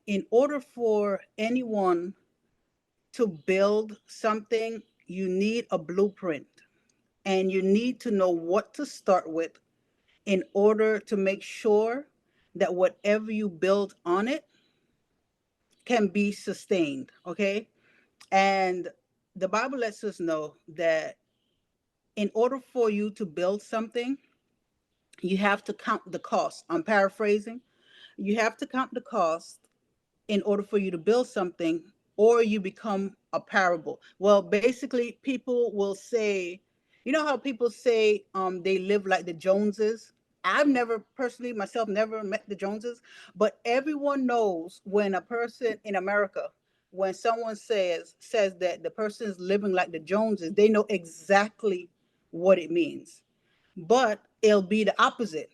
in order for anyone to build something, you need a blueprint and you need to know what to start with in order to make sure that whatever you build on it can be sustained. Okay. And the Bible lets us know that in order for you to build something, you have to count the cost. I'm paraphrasing. You have to count the cost in order for you to build something, or you become a parable. Well, basically, people will say, you know how people say they live like the Joneses? I've never personally myself never met the Joneses, but everyone knows when a person in America, when someone says that the person is living like the Joneses, they know exactly what it means. But it'll be the opposite.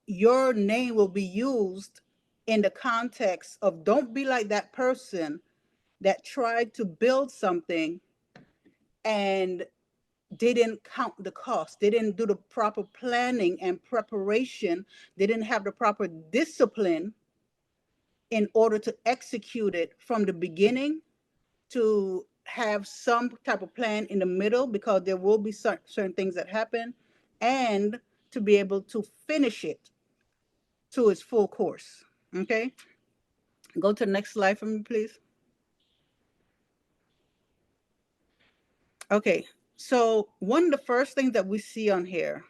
Your name will be used in the context of don't be like that person that tried to build something and didn't count the cost. They didn't do the proper planning and preparation. They didn't have the proper discipline in order to execute it from the beginning, to have some type of plan in the middle, because there will be certain things that happen, and to be able to finish it to its full course. Okay. Go to the next slide for me, please. Okay, so one of the first things that we see on here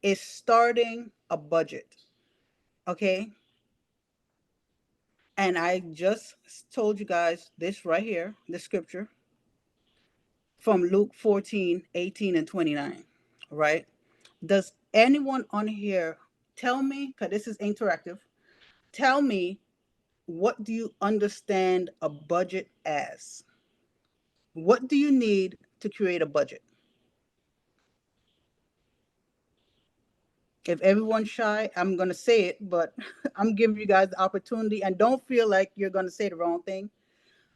is starting a budget. Okay, and I just told you guys this right here, the scripture from Luke 14:18 and 29. Right? Does anyone on here tell me, because this is interactive, tell me, what do you understand a budget as? What do you need to create a budget? If everyone's shy, I'm going to say it, but I'm giving you guys the opportunity, and don't feel like you're going to say the wrong thing,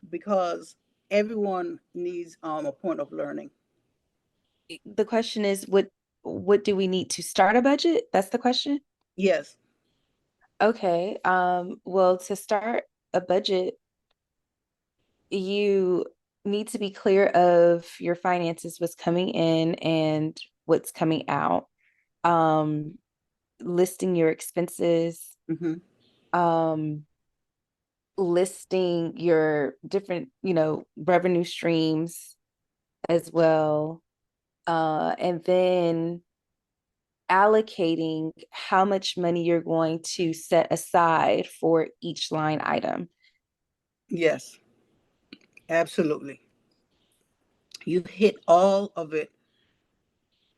because everyone needs a point of learning. The question is, what do we need to start a budget? That's the question. Yes. Okay. Well, to start a budget, you need to be clear of your finances, what's coming in and what's coming out. Um, Listing your expenses, Mm-hmm. um, listing your different, revenue streams as well. And then allocating how much money you're going to set aside for each line item. Yes, absolutely. You hit all of it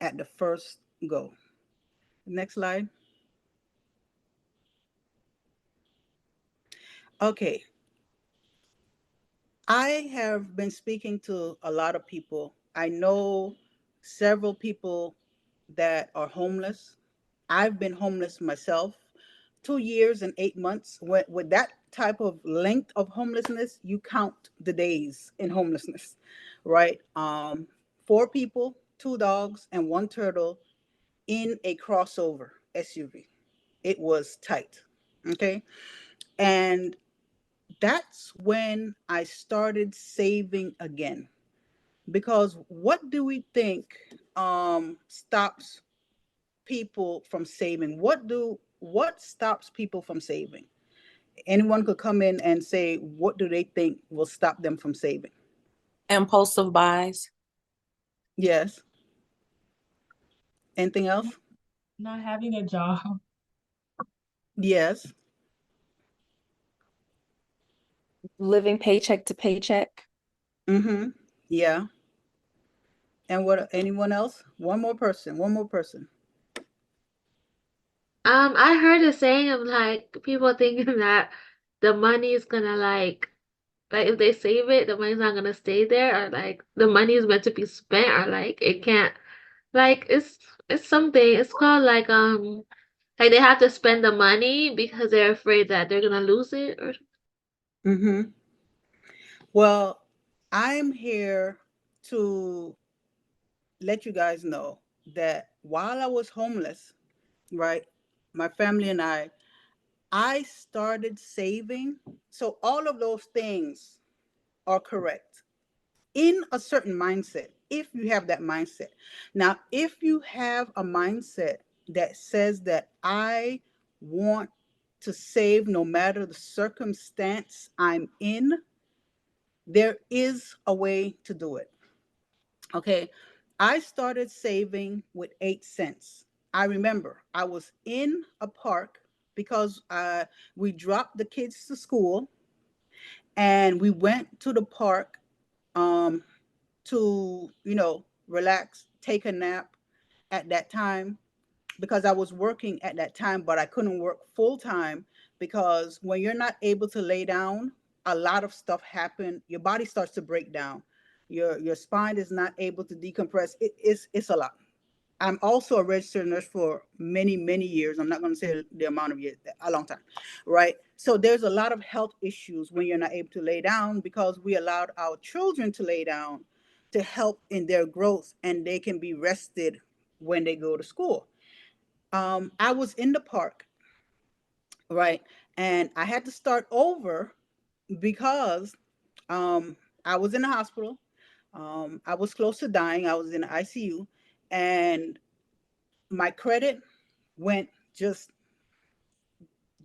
at the first go. Next slide. Okay. I have been speaking to a lot of people. I know several people that are homeless. I've been homeless myself, 2 years and 8 months. With that type of length of homelessness, you count the days in homelessness, right? Four people, two dogs, and one turtle in a crossover SUV. It was tight. Okay. And that's when I started saving again. Because what do we think stops people from saving? What stops people from saving? Anyone could come in and say, what do they think will stop them from saving? Impulsive buys. Yes. Anything else? Not having a job. Yes. Living paycheck to paycheck. Mm-hmm. Yeah. And what? Anyone else? One more person. One more person. I heard a saying of like people thinking that the money is gonna like if they save it, the money's not gonna stay there, or like the money is meant to be spent, or like it can't like it's something. It's called like they have to spend the money because they're afraid that they're gonna lose it or Mm-hmm. Well, I'm here to let you guys know that while I was homeless, right, my family and I, I started saving. So all of those things are correct in a certain mindset, if you have that mindset. Now, if you have a mindset that says that I want to save no matter the circumstance I'm in, there is a way to do it. Okay. I started saving with 8 cents. I remember I was in a park because we dropped the kids to school and we went to the park um, to, relax, take a nap at that time because I was working at that time, but I couldn't work full time because when you're not able to lay down, a lot of stuff happen. Your body starts to break down. Your spine is not able to decompress. It's a lot. I'm also a registered nurse for many, many years. I'm not going to say the amount of years, a long time, right? So there's a lot of health issues when you're not able to lay down because we allowed our children to lay down to help in their growth and they can be rested when they go to school. I was in the park, right? And I had to start over because I was in the hospital. I was close to dying. I was in the ICU and my credit went just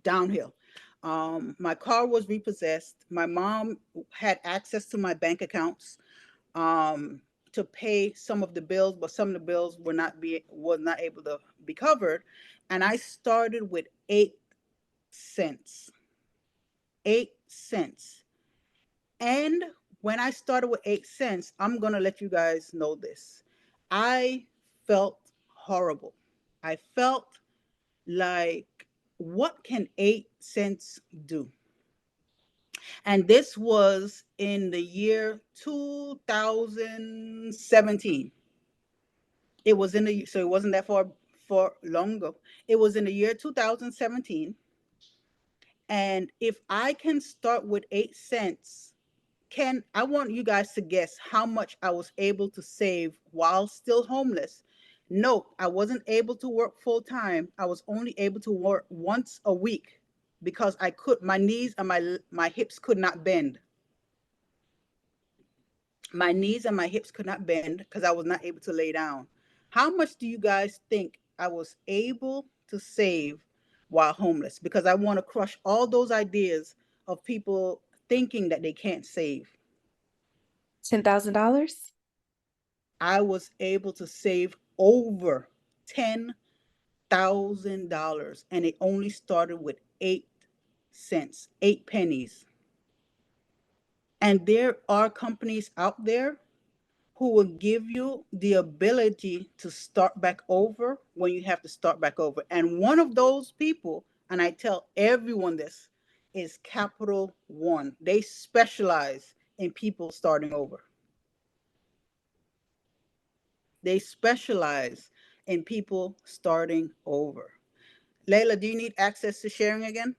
downhill. My car was repossessed. My mom had access to my bank accounts um, to pay some of the bills, but some of the bills was not able to be covered. And I started with 8 cents. 8 cents. And when I started with 8 cents, I'm gonna let you guys know this. I felt horrible. I felt like, what can 8 cents do? And this was in the year 2017. It was in the, so it wasn't that far for long ago. It was in the year 2017. And if I can start with 8 cents, I want you guys to guess how much I was able to save while still homeless. No, I wasn't able to work full time. I was only able to work once a week because my knees and my hips could not bend. My knees and my hips could not bend because I was not able to lay down. How much do you guys think I was able to save while homeless? Because I want to crush all those ideas of people thinking that they can't save. $10,000? I was able to save over $10,000 and it only started with 8 cents, 8 pennies. And there are companies out there who will give you the ability to start back over when you have to start back over. And one of those people, and I tell everyone this, is Capital One. They specialize in people starting over. They specialize in people starting over. Layla, do you need access to sharing again?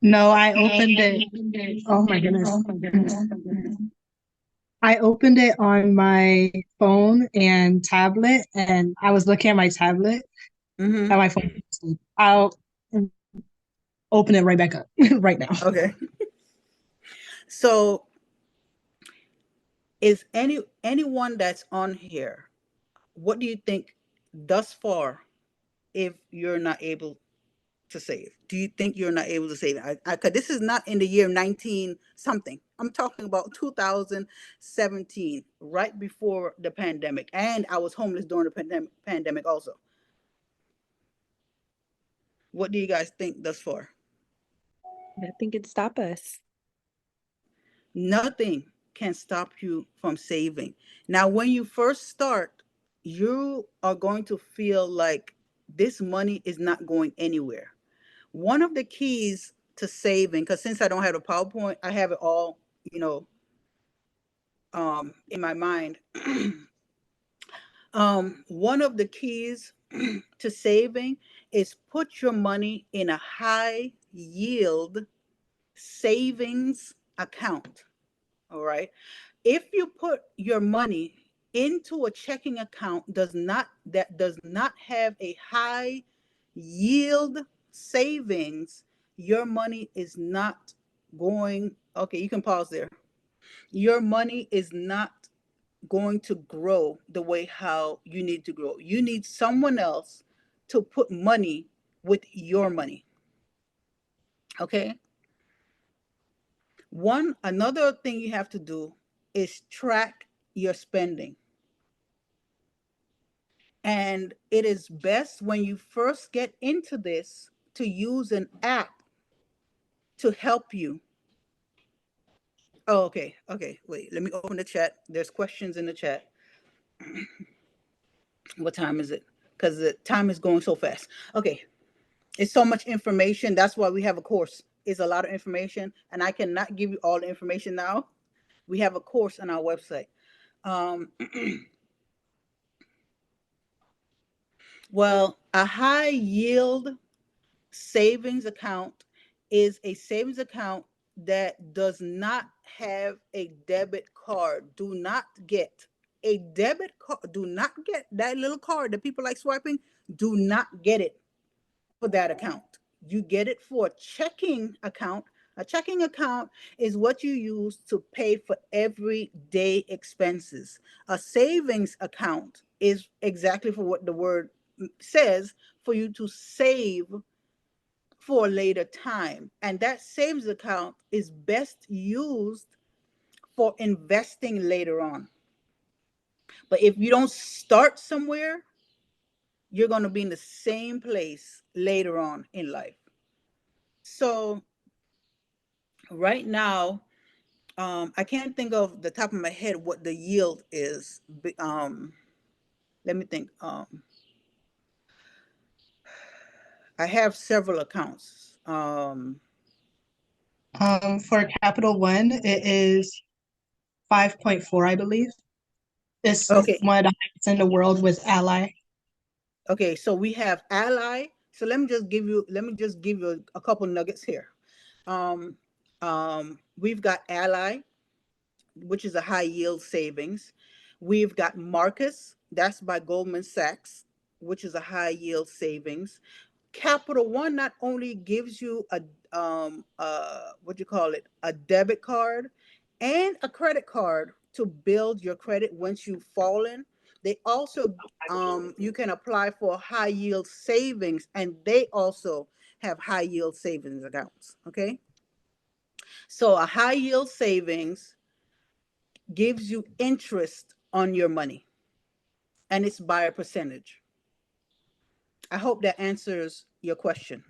No, I opened it. Oh my goodness. I opened it on my phone and tablet, and I was looking at my tablet Mm-hmm. at my phone. I'll open it right back up right now. Okay. So is anyone that's on here, what do you think thus far if you're not able to save? Do you think you're not able to save? Cause this is not in the year 19 something. I'm talking about 2017, right before the pandemic. And I was homeless during the pandemic also. What do you guys think thus far? Nothing can stop us. Nothing can stop you from saving. Now, when you first start, you are going to feel like this money is not going anywhere. One of the keys to saving, because since I don't have a PowerPoint, I have it all, in my mind. One of the keys to saving is put your money in a high yield savings account. All right. If you put your money into a checking account that does not have a high yield savings, your money is not going, okay, you can pause there. Your money is not going to grow the way how you need to grow. You need someone else to put money with your money. Okay? Another thing you have to do is track your spending. And it is best when you first get into this to use an app to help you. Oh, okay. Okay. Wait, let me open the chat. There's questions in the chat. What time is it? Because the time is going so fast. Okay. It's so much information. That's why we have a course. It's a lot of information, and I cannot give you all the information now. We have a course on our website. Um, well, a high yield savings account is a savings account that does not have a debit card. Do not get a debit card. Do not get that little card that people like swiping. Do not get it for that account. You get it for a checking account. A checking account is what you use to pay for everyday expenses. A savings account is exactly for what the word says, for you to save for a later time. And that savings account is best used for investing later on. But if you don't start somewhere, you're going to be in the same place later on in life. So right now, I can't think of the top of my head what the yield is. Let me think. I have several accounts. For Capital One, it is 5.4, I believe. It's Okay. one of the highest in the world with Ally. Okay, so we have Ally. So let me just give you a couple nuggets here. Um, we've got Ally, which is a high yield savings. We've got Marcus, that's by Goldman Sachs, which is a high yield savings. Capital One not only gives you a what you call it, a debit card and a credit card to build your credit once you've fallen. They also you can apply for high yield savings, and they also have high yield savings accounts. Okay, so a high yield savings gives you interest on your money, and it's by a percentage. I hope that answers your question.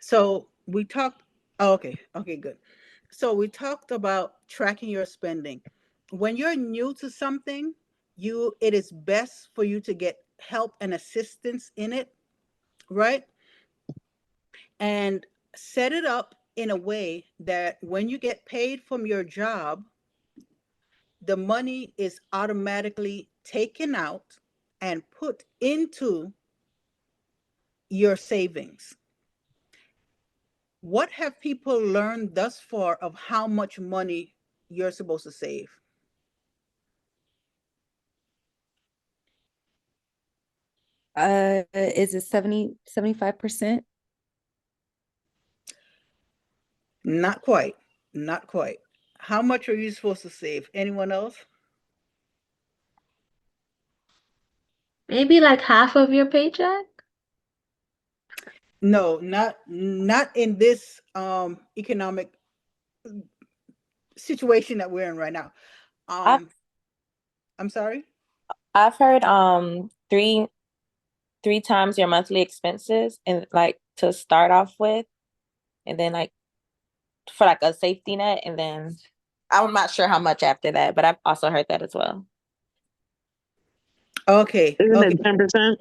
So we talked, oh, okay, good. So we talked about tracking your spending. When you're new to something, it is best for you to get help and assistance in it, right? And set it up in a way that when you get paid from your job, the money is automatically taken out and put into your savings. What have people learned thus far of how much money you're supposed to save? Is it 75%? Not quite. Not quite. How much are you supposed to save? Anyone else? Maybe like half of your paycheck? No, not in this economic situation that we're in right now. I've I'm sorry? I've heard three times your monthly expenses and like to start off with, and then like for like a safety net, and then I'm not sure how much after that, but I've also heard that as well. Okay. Isn't Okay. it 10%?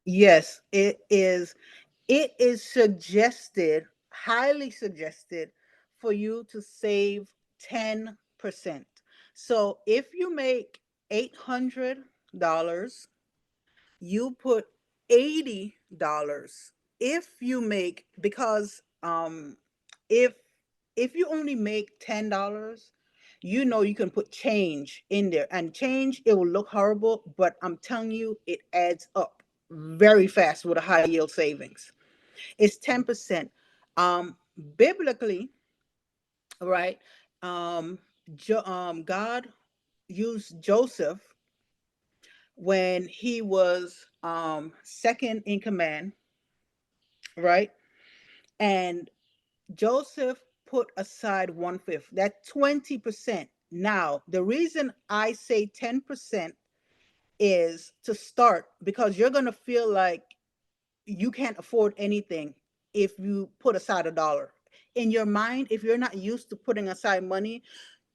Yes, it is. It is suggested, highly suggested, for you to save 10%. So if you make $800, you put $80. If you make, because um if you only make $10, you know you can put change in there, and change, it will look horrible, but I'm telling you, it adds up very fast with a high yield savings. It's 10%. Biblically, right? Um, God used Joseph when he was second in command, right? And Joseph put aside 1/5. That 20%. Now, the reason I say 10% is to start, because you're going to feel like you can't afford anything if you put aside $1. In your mind, if you're not used to putting aside money,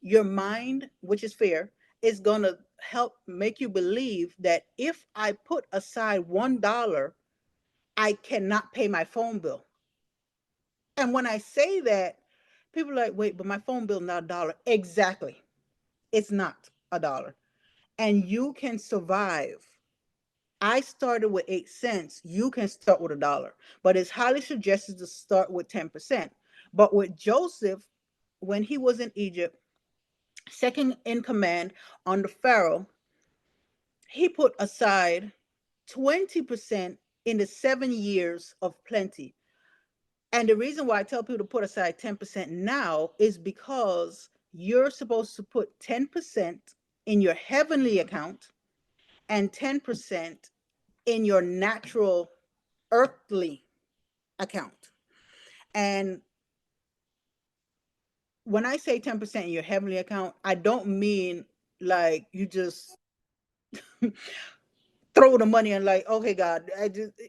your mind, which is fair, is going to help make you believe that if I put aside $1, I cannot pay my phone bill. And when I say that, people are like, wait, but my phone bill is not $1. Exactly. It's not $1. And you can survive. I started with 8 cents. You can start with $1. But it's highly suggested to start with 10%. But with Joseph, when he was in Egypt, second in command under Pharaoh, he put aside 20% in the 7 years of plenty. And the reason why I tell people to put aside 10% now is because you're supposed to put 10% in your heavenly account and 10% in your natural earthly account. And when I say 10% in your heavenly account, I don't mean like you just throw the money and like, okay, God,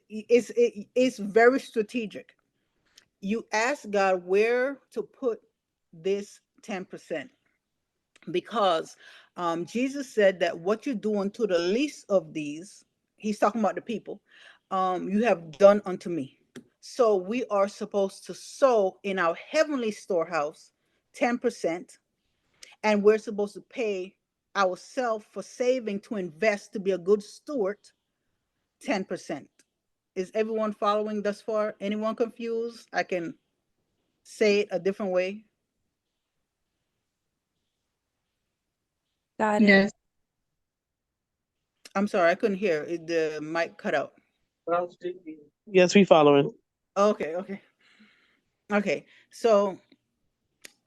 it's very strategic. You ask God where to put this 10%, because Jesus said that what you do unto the least of these, he's talking about the people, you have done unto me. So we are supposed to sow in our heavenly storehouse 10%, and we're supposed to pay ourselves for saving to invest to be a good steward 10%. Is everyone following thus far? Anyone confused? I can say it a different way. Got it. Yes. I'm sorry, I couldn't hear. The mic cut out. Yes, we following. Okay, okay. Okay. So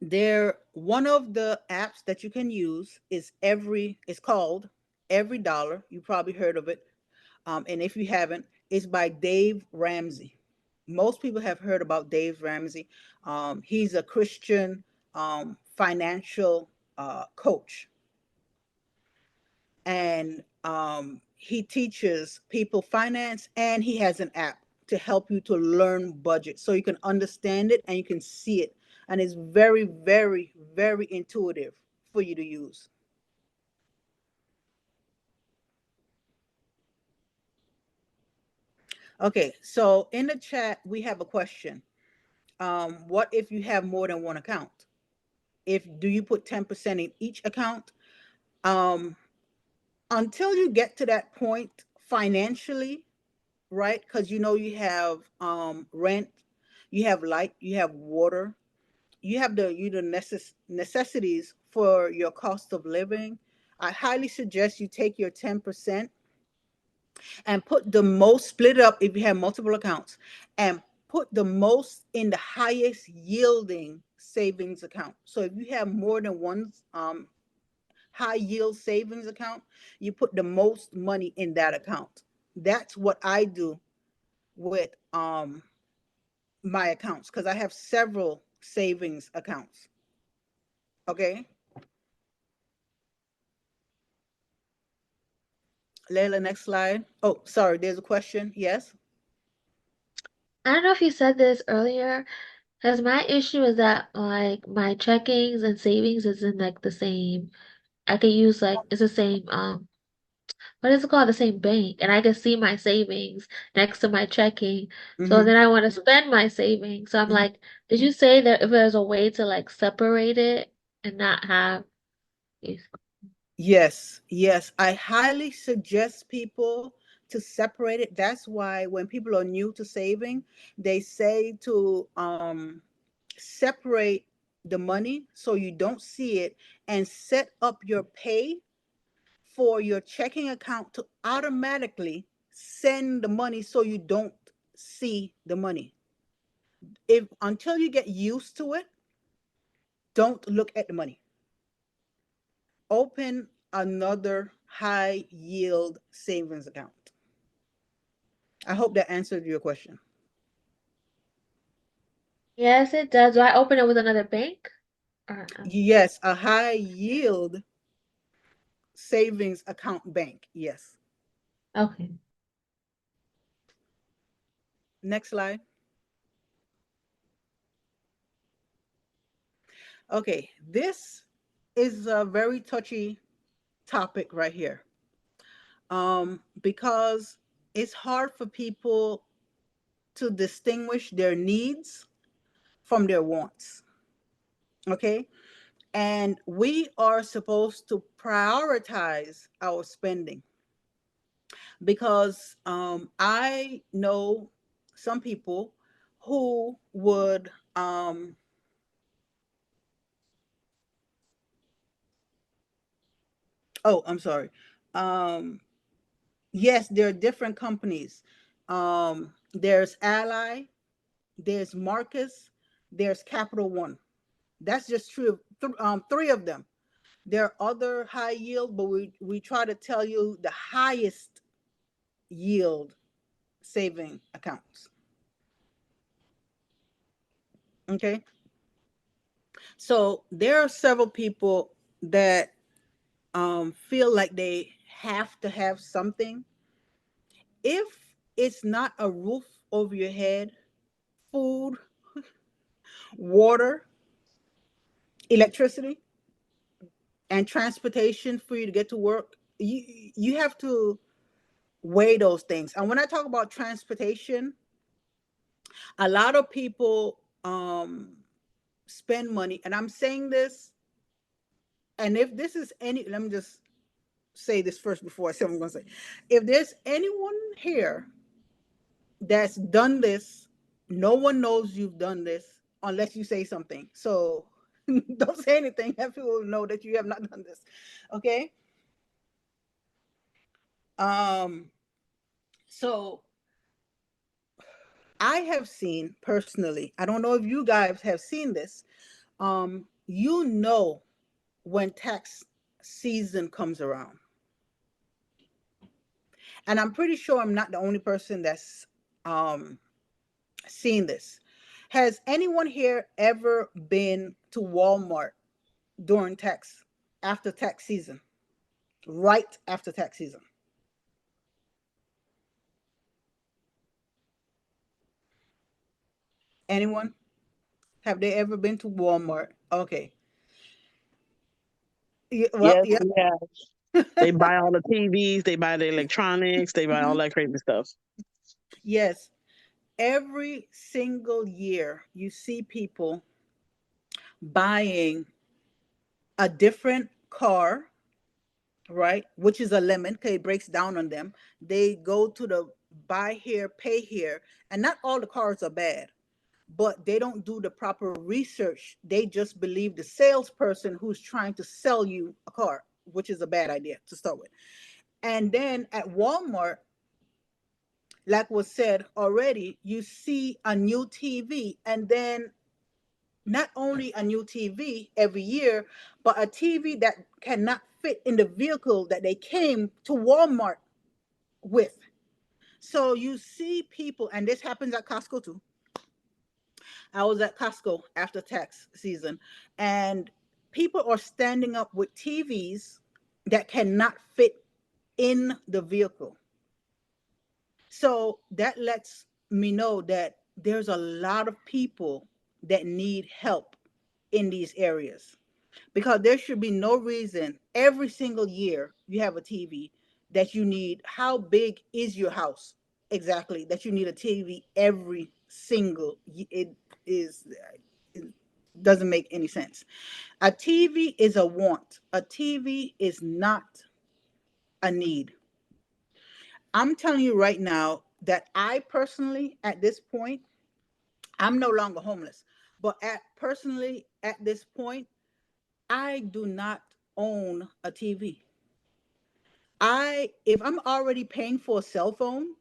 there, one of the apps that you can use is it's called Every Dollar. You probably heard of it. And if you haven't, it's by Dave Ramsey. Most people have heard about Dave Ramsey. He's a Christian financial coach, and he teaches people finance, and he has an app to help you to learn budget so you can understand it and you can see it, and it's very, very, very intuitive for you to use. Okay, so in the chat we have a question. What if you have more than one account? If Do you put 10% in each account? um until you get to that point financially, right? Because you know you have rent, you have light, you have water, you have the necessities for your cost of living. I highly suggest you take your 10% and put the most, split it up if you have multiple accounts, and put the most in the highest yielding savings account. So if you have more than one high yield savings account, you put the most money in that account. That's what I do with my accounts, because I have several savings accounts. Okay, Layla, next slide. Oh, sorry, there's a question. Yes. I don't know if you said this earlier, because my issue is that like my checkings and savings is in like the same. I can use like it's the same what is it called? The same bank, and I can see my savings next to my checking. So Mm-hmm. then I want to spend my savings. So I'm Mm-hmm. like, did you say that if there's a way to like separate it and not have these? Yes, yes. I highly suggest people to separate it. That's why when people are new to saving, they say to separate the money so you don't see it, and set up your pay for your checking account to automatically send the money so you don't see the money. If until you get used to it, don't look at the money. Open another high yield savings account. I hope that answered your question. Yes, it does. Do I open it with another bank? Or no? Yes, a high yield savings account bank. Yes. Okay. Next slide. Okay, this is a very touchy topic right here. Because it's hard for people to distinguish their needs from their wants. Okay, and we are supposed to prioritize our spending, because I know some people who would oh, I'm sorry. Um, yes, there are different companies. There's Ally, there's Marcus, there's Capital One. That's just true of three of them. There are other high yield, but we try to tell you the highest yield saving accounts. Okay. So there are several people that feel like they have to have something. If it's not a roof over your head, food, water, electricity, and transportation for you to get to work, you have to weigh those things. And when I talk about transportation, a lot of people spend money, and I'm saying this, and if this is any, let me just say this first before I say what I'm going to say. If there's anyone here that's done this, no one knows you've done this unless you say something. So don't say anything, and people will know that you have not done this. Okay. Um, so I have seen personally, I don't know if you guys have seen this. You know, when tax season comes around, and I'm pretty sure I'm not the only person that's um seen this. Has anyone here ever been to Walmart during after tax season, right after tax season? Anyone? Have they ever been to Walmart? Okay. Yeah, well, Yes, yeah. yeah. They buy all the TVs, they buy the electronics, they buy all Mhm. that crazy stuff. Yes. Every single year, you see people buying a different car, right? Which is a lemon, because it breaks down on them. They go to the buy here, pay here, and not all the cars are bad, but they don't do the proper research. They just believe the salesperson who's trying to sell you a car, which is a bad idea to start with. And then at Walmart, like was said already, you see a new TV, and then not only a new TV every year, but a TV that cannot fit in the vehicle that they came to Walmart with. So you see people, and this happens at Costco too. I was at Costco after tax season, and people are standing up with TVs that cannot fit in the vehicle. So that lets me know that there's a lot of people that need help in these areas, because there should be no reason every single year you have a TV that you need. How big is your house exactly that you need a TV every single it is it doesn't make any sense. A TV is a want. A TV is not a need. I'm telling you right now that I personally, at this point, I'm no longer homeless, but personally at this point, I do not own a TV. If I'm already paying for a cell phone,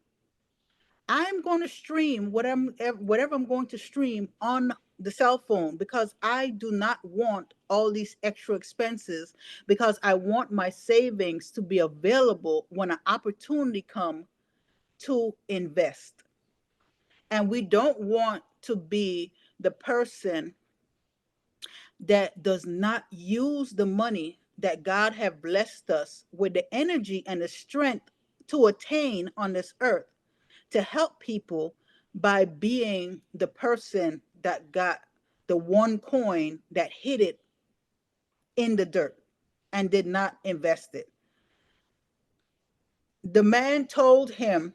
I'm going to stream whatever I'm going to stream on the cell phone, because I do not want all these extra expenses, because I want my savings to be available when an opportunity comes to invest. And we don't want to be the person that does not use the money that God have blessed us with, the energy and the strength to attain on this earth, to help people, by being the person that got the one coin that hid it in the dirt and did not invest it. The man told him,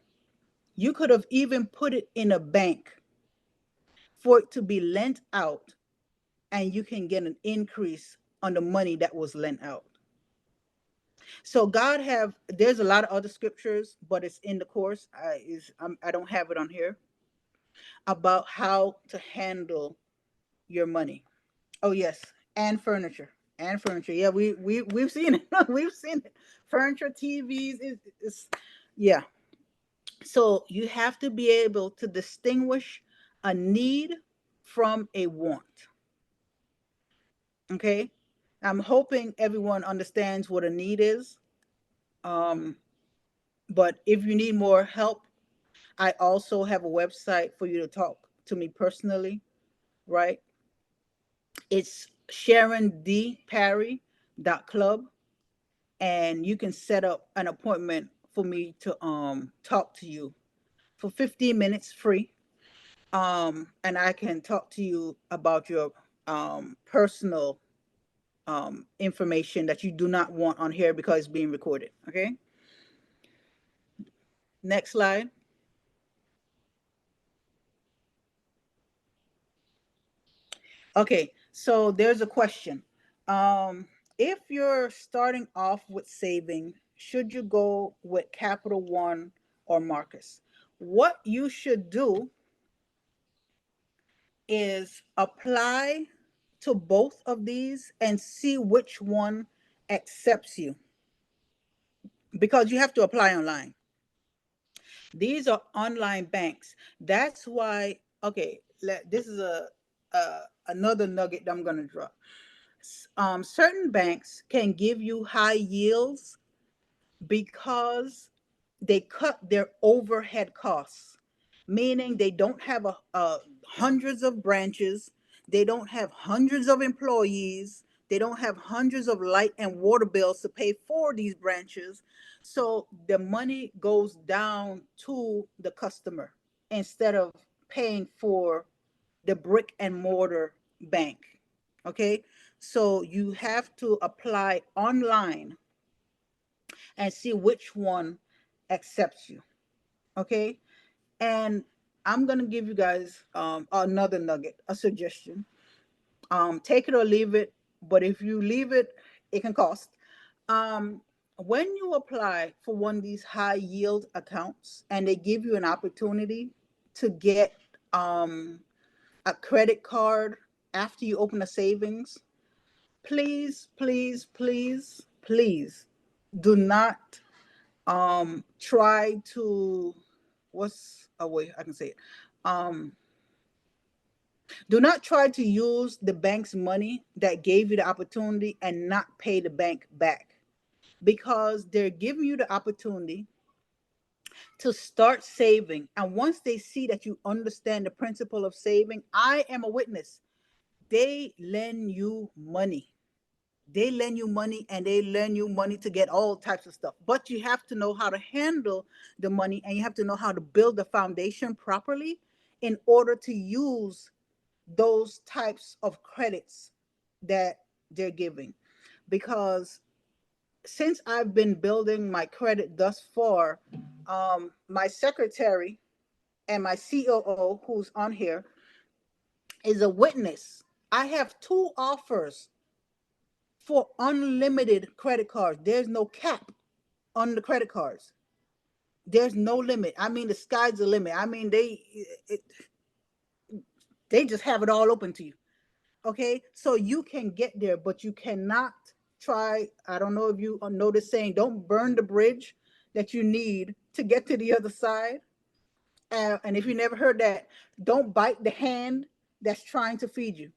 you could have even put it in a bank for it to be lent out, and you can get an increase on the money that was lent out. So there's a lot of other scriptures, but it's in the course. I don't have it on here, about how to handle your money. Oh yes, and furniture. And furniture. Yeah, we've seen it. We've seen it. Furniture, TVs is yeah. So you have to be able to distinguish a need from a want. Okay? I'm hoping everyone understands what a need is. Um, but if you need more help, I also have a website for you to talk to me personally, right? It's SharonDParry.club, and you can set up an appointment for me to talk to you for 15 minutes free. And I can talk to you about your personal information that you do not want on here, because it's being recorded. Okay. Next slide. Okay, so there's a question. If you're starting off with saving, should you go with Capital One or Marcus? What you should do is apply to both of these and see which one accepts you, because you have to apply online. These are online banks. That's why, okay, this is another nugget that I'm going to drop. Certain banks can give you high yields because they cut their overhead costs, meaning they don't have hundreds of branches, they don't have hundreds of employees, they don't have hundreds of light and water bills to pay for these branches. So the money goes down to the customer instead of paying for the brick and mortar bank. Okay, so you have to apply online and see which one accepts you. Okay, and I'm gonna give you guys another nugget, a suggestion. Take it or leave it, but if you leave it, it can cost. Um, when you apply for one of these high yield accounts and they give you an opportunity to get a credit card after you open a savings, please, please, please, please do not try to, what's a way I can say it? Do not try to use the bank's money that gave you the opportunity and not pay the bank back, because they're giving you the opportunity to start saving. And once they see that you understand the principle of saving, I am a witness. They lend you money. They lend you money, and they lend you money to get all types of stuff. But you have to know how to handle the money, and you have to know how to build the foundation properly in order to use those types of credits that they're giving. Because since I've been building my credit thus far, my secretary and my COO, who's on here, is a witness. I have 2 offers for unlimited credit cards. There's no cap on the credit cards. There's no limit. I mean, the sky's the limit. I mean, they just have it all open to you. Okay, so you can get there, but you cannot try. I don't know if you know this saying, don't burn the bridge that you need to get to the other side. And if you never heard that, don't bite the hand that's trying to feed you.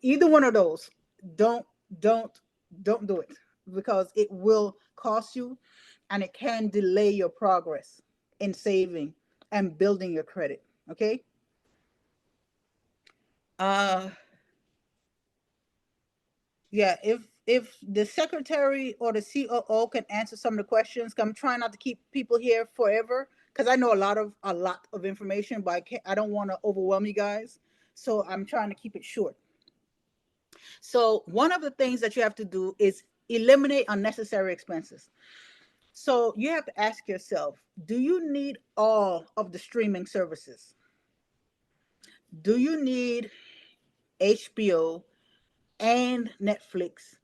Either one of those, don't, don't, don't do it, because it will cost you, and it can delay your progress in saving and building your credit. Okay. Uh, yeah, if the secretary or the COO can answer some of the questions, 'cause I'm trying not to keep people here forever, because I know a lot of information, but I don't want to overwhelm you guys, so I'm trying to keep it short. So one of the things that you have to do is eliminate unnecessary expenses. So you have to ask yourself, do you need all of the streaming services? Do you need HBO and Netflix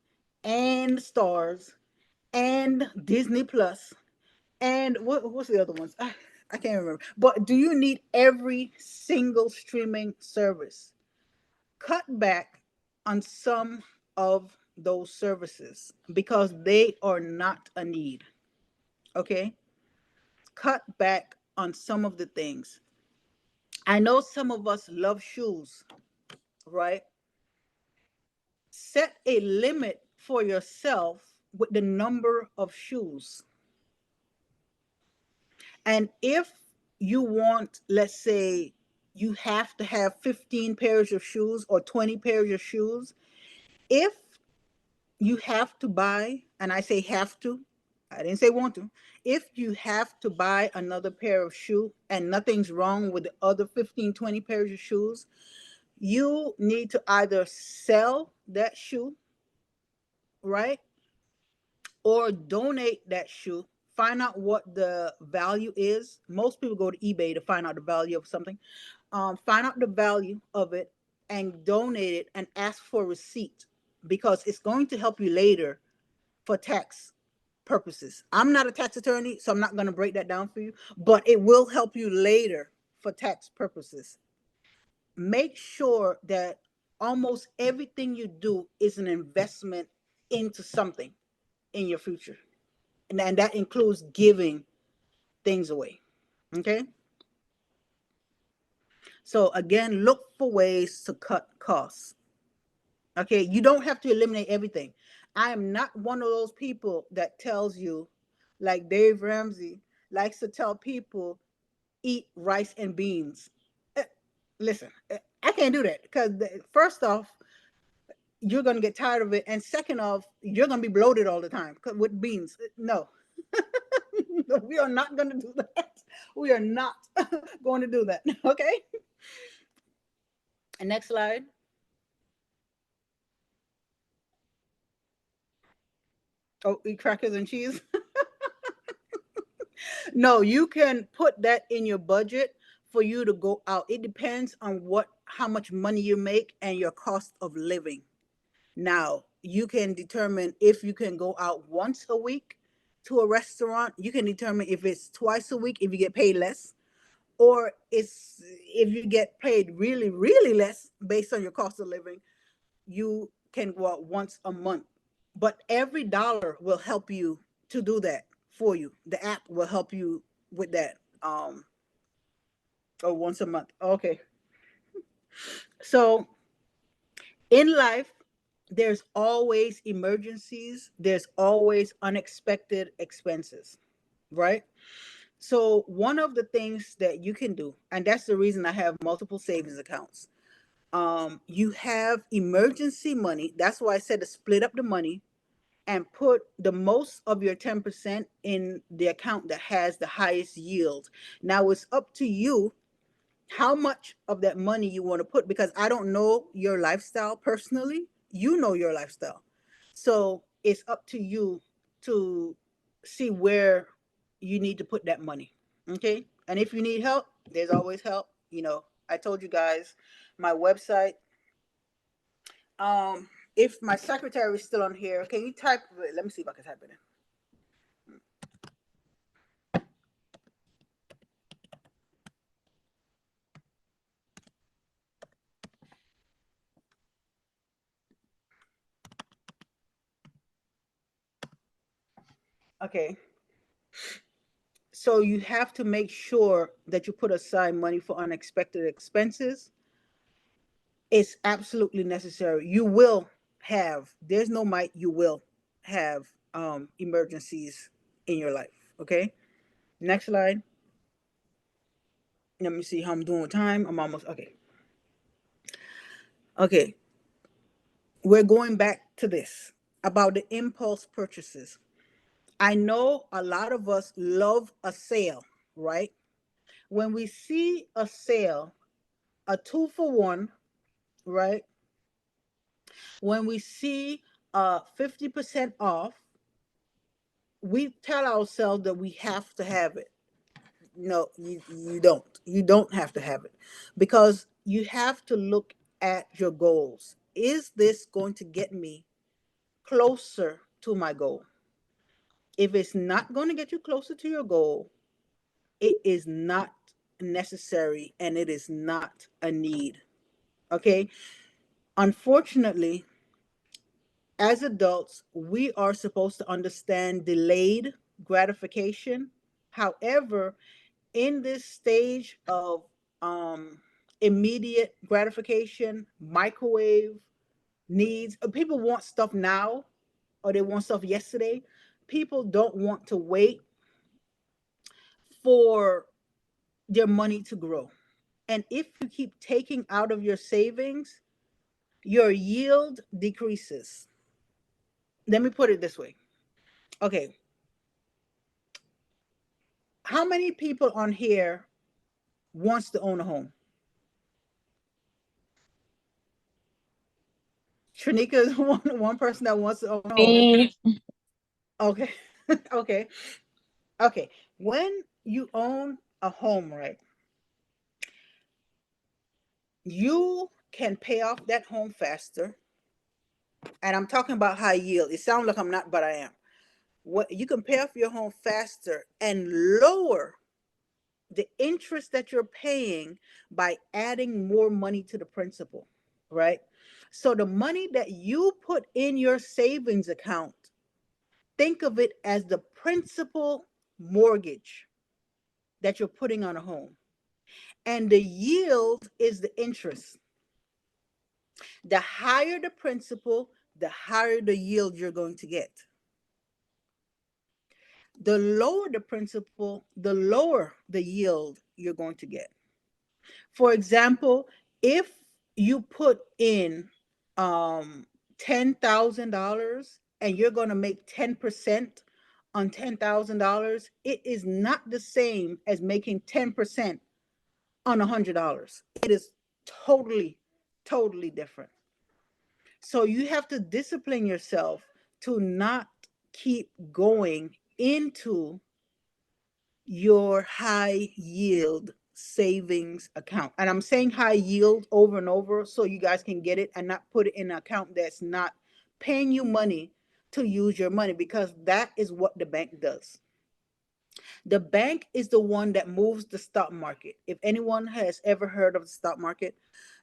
and Stars and Disney Plus and what's the other ones? I can't remember. But do you need every single streaming service? Cut back on some of those services because they are not a need. Okay? Cut back on some of the things. I know some of us love shoes, right? Set a limit for yourself with the number of shoes. And if you want, let's say, you have to have 15 pairs of shoes or 20 pairs of shoes, if you have to buy, and I say have to, I didn't say want to, if you have to buy another pair of shoe and nothing's wrong with the other 15, 20 pairs of shoes, you need to either sell that shoe, right? Or donate that shoe. Find out what the value is. Most people go to eBay to find out the value of something. Find out the value of it and donate it and ask for a receipt, because it's going to help you later for tax purposes. I'm not a tax attorney, so I'm not going to break that down for you, but it will help you later for tax purposes. Make sure that almost everything you do is an investment into something in your future. And that includes giving things away. Okay. So again, look for ways to cut costs. Okay. You don't have to eliminate everything. I am not one of those people that tells you, like Dave Ramsey likes to tell people, eat rice and beans. Eh, Listen, I can't do that because first off, you're going to get tired of it. And second off, you're going to be bloated all the time with beans. No, we are not going to do that. We are not going to do that. Okay. And next slide. Oh, eat crackers and cheese. No, you can put that in your budget for you to go out. It depends on how much money you make and your cost of living. Now, you can determine if you can go out once a week to a restaurant. You can determine if it's twice a week if you get paid less, or it's if you get paid really, really less based on your cost of living, you can go out once a month. But every dollar will help you to do that for you. The app will help you with that. Or once a month. Okay. So in life, there's always emergencies, there's always unexpected expenses, right? So, one of the things that you can do, and that's the reason I have multiple savings accounts, you have emergency money. That's why I said to split up the money and put the most of your 10% in the account that has the highest yield. Now, it's up to you how much of that money you want to put, because I don't know your lifestyle personally. You know your lifestyle. So it's up to you to see where you need to put that money. Okay. And if you need help, there's always help. I told you guys my website. If my secretary is still on here, can you type? Let me see if I can type it in. Okay. So you have to make sure that you put aside money for unexpected expenses. It's absolutely necessary. You will have, there's no might, you will have emergencies in your life. Okay. Next slide. Let me see how I'm doing with time. I'm almost okay. Okay. We're going back to this about the impulse purchases. I know a lot of us love a sale, right? When we see a sale, a 2 for 1, right? When we see 50% off, we tell ourselves that we have to have it. No, you don't. You don't have to have it, because you have to look at your goals. Is this going to get me closer to my goal? If it's not going to get you closer to your goal, it is not necessary and it is not a need. Okay? Unfortunately, as adults, we are supposed to understand delayed gratification. However, in this stage of immediate gratification, microwave needs, people want stuff now or they want stuff yesterday. People don't want to wait for their money to grow. And if you keep taking out of your savings, your yield decreases. Let me put it this way. Okay. How many people on here wants to own a home? Trinika is one person that wants to own a home. Me. Okay. Okay. Okay. When you own a home, right, you can pay off that home faster. And I'm talking about high yield. It sounds like I'm not, but I am. What you can pay off your home faster and lower the interest that you're paying by adding more money to the principal, right? So the money that you put in your savings account, think of it as the principal mortgage that you're putting on a home. And the yield is the interest. The higher the principal, the higher the yield you're going to get. The lower the principal, the lower the yield you're going to get. For example, if you put in $10,000 and you're going to make 10% on $10,000, it is not the same as making 10% on $100. It is totally, totally different. So you have to discipline yourself to not keep going into your high yield savings account. And I'm saying high yield over and over so you guys can get it and not put it in an account that's not paying you money to use your money, because that is what the bank does. The bank is the one that moves the stock market. If anyone has ever heard of the stock market,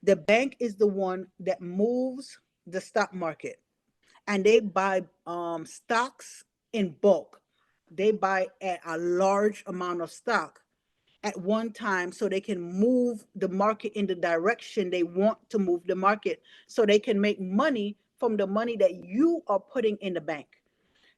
the bank is the one that moves the stock market, and they buy stocks in bulk. They buy a large amount of stock at one time so they can move the market in the direction they want to move the market, so they can make money from the money that you are putting in the bank.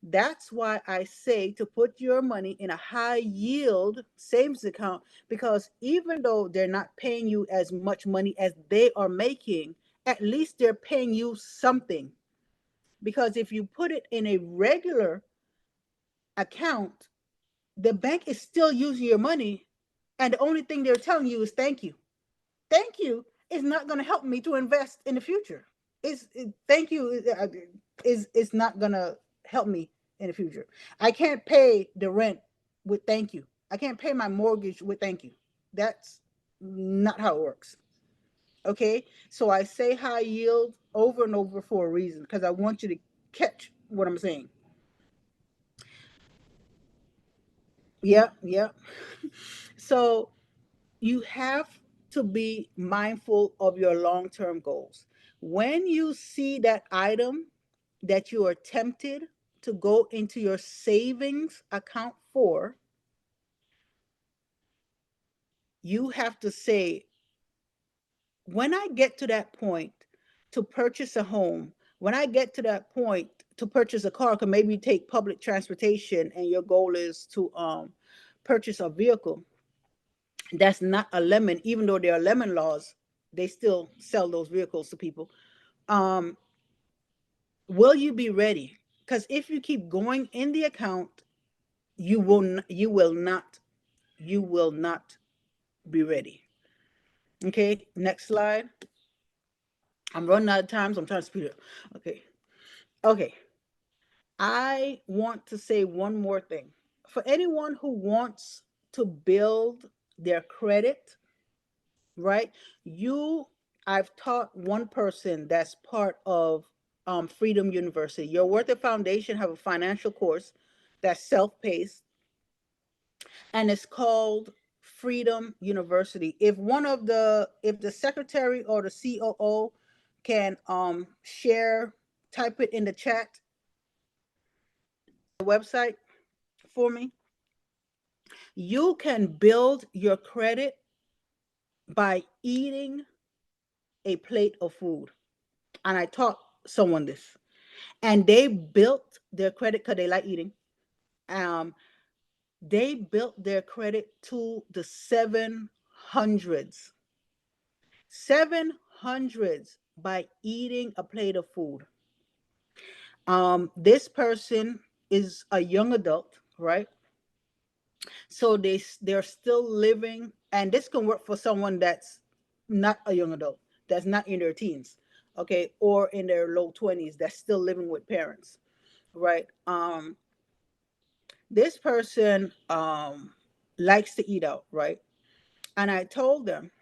That's why I say to put your money in a high yield savings account, because even though they're not paying you as much money as they are making, at least they're paying you something. Because if you put it in a regular account, the bank is still using your money, and the only thing they're telling you is thank you. Thank you is not going to help me to invest in the future. Thank you is not going to help me in the future. I can't pay the rent with thank you. I can't pay my mortgage with thank you. That's not how it works. Okay? So I say high yield over and over for a reason, because I want you to catch what I'm saying. Yeah, yeah. So you have to be mindful of your long-term goals. When you see that item that you are tempted to go into your savings account for, you have to say, when I get to that point to purchase a home, when I get to that point to purchase a car, because maybe you take public transportation and your goal is to purchase a vehicle that's not a lemon, even though there are lemon laws, they still sell those vehicles to people. Um, will you be ready? Because if you keep going in the account, you will not be ready. Okay, next slide. I'm running out of time, so I'm trying to speed it up. Okay. I want to say one more thing. For anyone who wants to build their credit, right? I've taught one person that's part of Freedom University. Your Worth It Foundation have a financial course that's self-paced, and it's called Freedom University. If the secretary or the COO can share, type it in the chat, the website for me. You can build your credit by eating a plate of food. And I taught someone this. And they built their credit because they like eating. They built their credit to the 700s. 700s by eating a plate of food. This person is a young adult, right? So they're still living, and this can work for someone that's not a young adult, that's not in their teens, okay, or in their low 20s, that's still living with parents, right? This person likes to eat out, right? And I told them,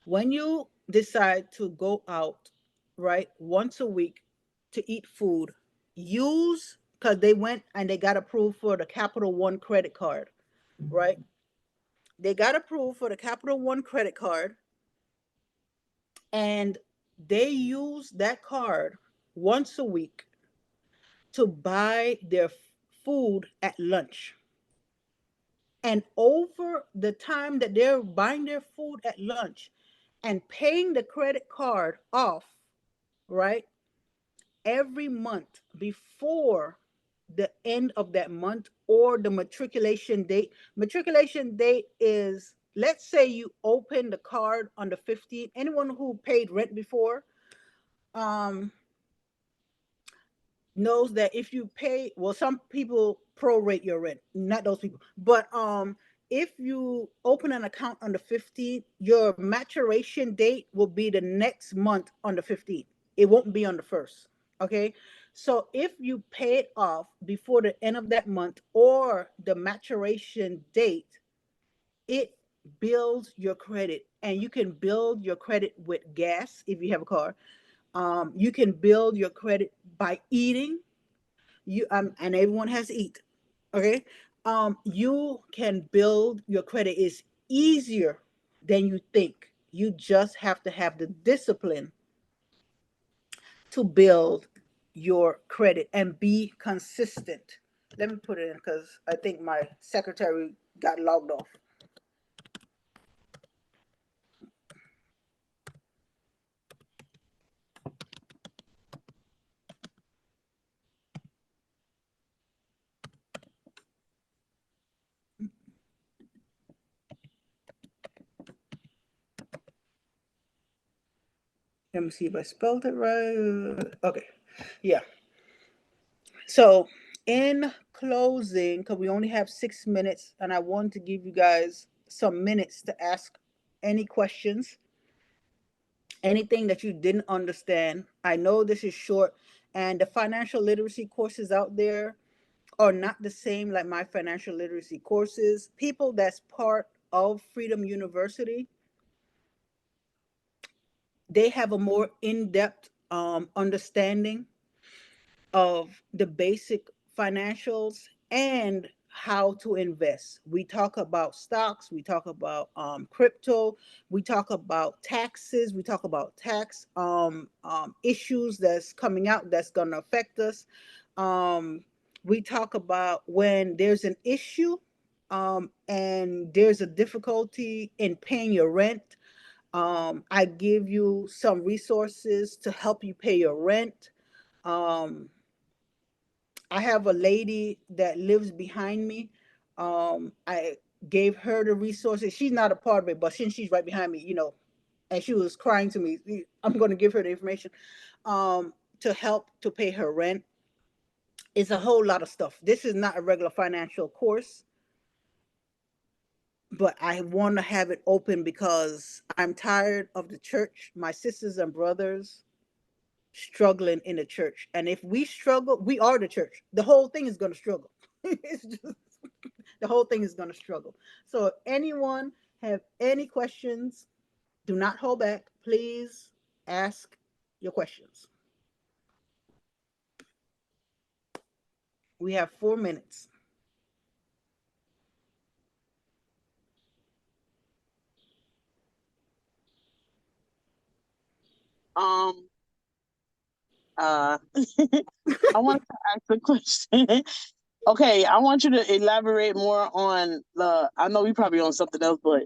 when you decide to go out, right, once a week to eat food, use, because they went and they got approved for the Capital One credit card, right? They got approved for the Capital One credit card, and they use that card once a week to buy their food at lunch. And over the time that they're buying their food at lunch and paying the credit card off, right, every month before the end of that month or the matriculation date. Matriculation date is, let's say you open the card on the 15th. Anyone who paid rent before um knows that if you pay, well, some people prorate your rent, not those people, but if you open an account on the 15th, your maturation date will be the next month on the 15th. It won't be on the 1st. Okay, so if you pay it off before the end of that month or the maturation date, it builds your credit. And you can build your credit with gas if you have a car. You can build your credit by eating. And everyone has to eat. Okay, you can build your credit. Is easier than you think. You just have to have the discipline to build your credit and be consistent. Let me put it in because I think my secretary got logged off. Let me see if I spelled it right. Okay, yeah. So, in closing, because we only have 6 minutes, and I want to give you guys some minutes to ask any questions, anything that you didn't understand. I know this is short, and the financial literacy courses out there are not the same like my financial literacy courses. People that's part of Freedom University, they have a more in-depth understanding of the basic financials and how to invest. We talk about stocks, we talk about crypto, we talk about taxes, we talk about tax issues that's coming out that's going to affect us. We talk about when there's an issue, and there's a difficulty in paying your rent. I give you some resources to help you pay your rent. Um, I have a lady that lives behind me. I gave her the resources. She's not a part of it, but since she's right behind me, and she was crying to me, I'm going to give her the information to help to pay her rent. It's a whole lot of stuff. This is not a regular financial course, but I want to have it open because I'm tired of the church, my sisters and brothers struggling in the church. And if we struggle, we are the church. The whole thing is going to struggle. It's just the whole thing is going to struggle. So if anyone have any questions, do not hold back. Please ask your questions. We have 4 minutes. Um, uh, I want to ask a question. Okay, I want you to elaborate more on the. I know we probably on something else, but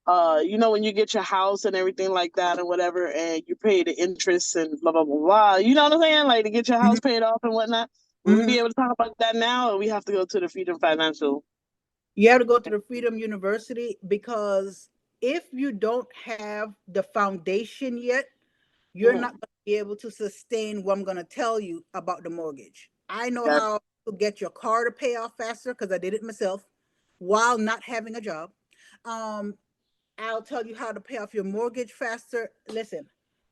when you get your house and everything like that and whatever, and you pay the interest and blah blah blah blah. You know what I'm saying? Like to get your house Mhm. paid off and whatnot. Will we Mhm. be able to talk about that now, or we have to go to the Freedom Financial? You have to go to the Freedom University because if you don't have the foundation yet, you're Mm-hmm. not going to be able to sustain what I'm going to tell you about the mortgage. I know Got how to get your car to pay off faster because I did it myself while not having a job. Um, I'll tell you how to pay off your mortgage faster. Listen,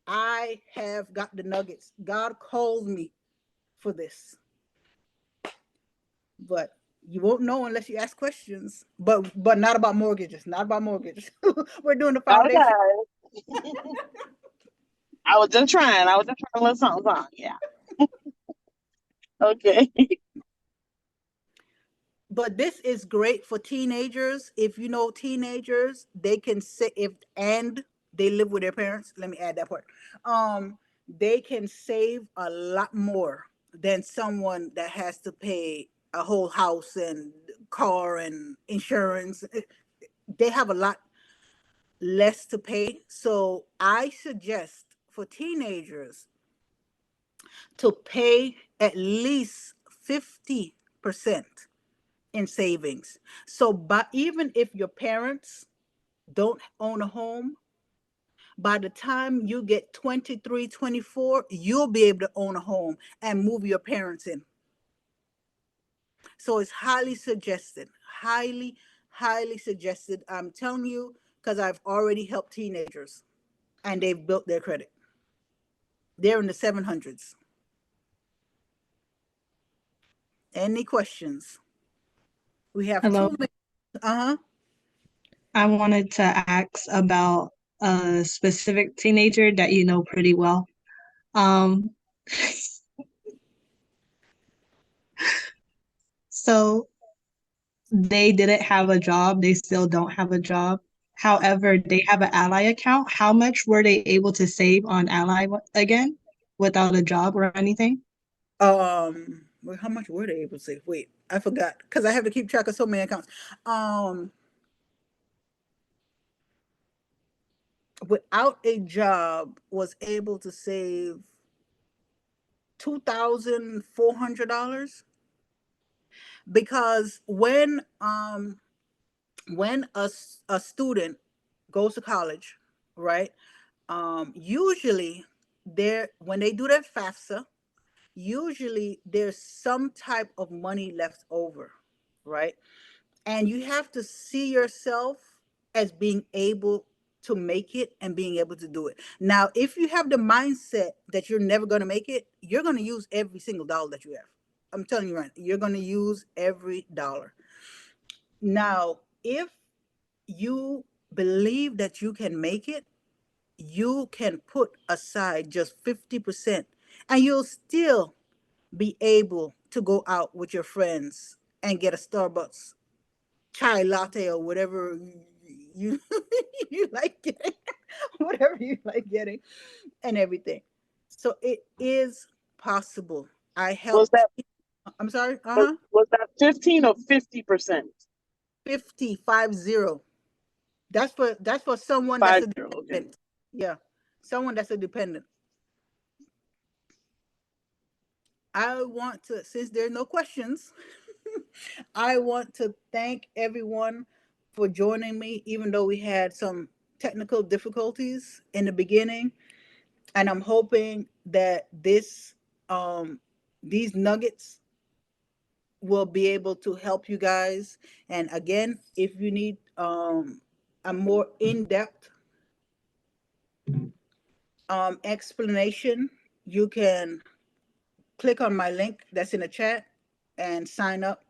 I have got the nuggets. God called me for this, but you won't know unless you ask questions. But not about mortgages. Not about mortgages. We're doing the foundation. okay. I was just trying. I was just trying to learn something. Yeah. Okay. But this is great for teenagers. If you know teenagers, they can say if and they live with their parents. Let me add that part. They can save a lot more than someone that has to pay a whole house and car and insurance. They have a lot less to pay. So I suggest for teenagers to pay at least 50% in savings. So, but even if your parents don't own a home, by the time you get 23, 24, you'll be able to own a home and move your parents in. So it's highly suggested, highly suggested. I'm telling you, because I've already helped teenagers and they've built their credit. They're in the 700s. Any questions? We have Hello. 2 minutes. Uh-huh. I wanted to ask about a specific teenager that you know pretty well. Um, so they didn't have a job. They still don't have a job. However, they have an Ally account. How much were they able to save on Ally again without a job or anything? Well, how much were they able to save? Wait, I forgot because I have to keep track of so many accounts. Um, Without a job, was able to save $2,400 because when a student goes to college, right? Usually there when they do their FAFSA, usually there's some type of money left over, right? And you have to see yourself as being able to make it and being able to do it. Now, if you have the mindset that you're never going to make it, you're going to use every single dollar that you have. I'm telling you right, you're going to use every dollar. Now, if you believe that you can make it, you can put aside just 50% and you'll still be able to go out with your friends and get a Starbucks chai latte or whatever you you like getting, whatever you like getting, and everything. So it is possible. I Was helped. that I'm sorry. Was that 15 or 50%? 50, 50. That's for someone that's 50. a Okay. dependent. Yeah, someone that's a dependent. I want to, since there are no questions, I want to thank everyone for joining me, even though we had some technical difficulties in the beginning. And I'm hoping that these nuggets will be able to help you guys. And again, if you need a more in-depth explanation, you can click on my link that's in the chat and sign up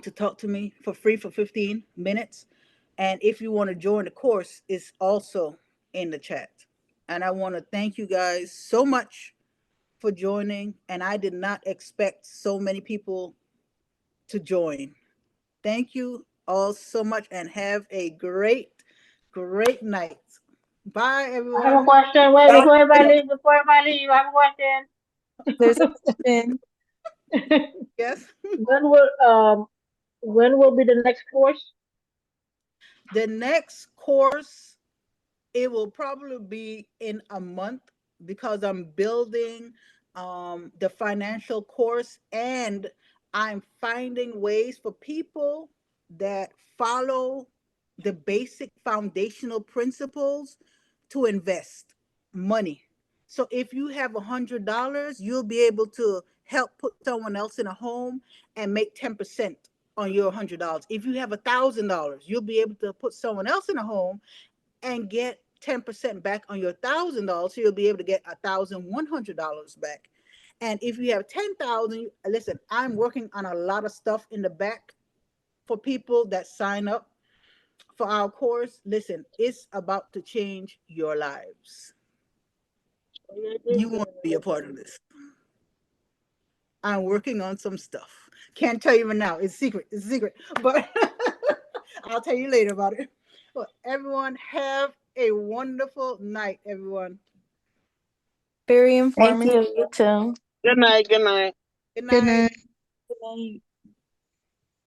to talk to me for free for 15 minutes. And if you want to join the course, it's also in the chat. And I want to thank you guys so much for joining. And I did not expect so many people to join. Thank you all so much and have a great, great night. Bye, I have a everyone. question. Wait, before everybody leave, I have a question. There's a question. Yes. When will be the next course? The next course, it will probably be in a month because I'm building the financial course, and I'm finding ways for people that follow the basic foundational principles to invest money. So if you have $100, you'll be able to help put someone else in a home and make 10% on your $100. If you have $1,000, you'll be able to put someone else in a home and get 10% back on your $1,000. So you'll be able to get $1,100 back. And if you have 10,000, listen, I'm working on a lot of stuff in the back for people that sign up for our course. Listen, it's about to change your lives. You want to be a part of this. I'm working on some stuff. Can't tell you right now. It's secret. It's secret. But I'll tell you later about it. Well, everyone, have a wonderful night, everyone. Very Thank informative. you. You too. Good night. Good night. Good Good night. night. Good night.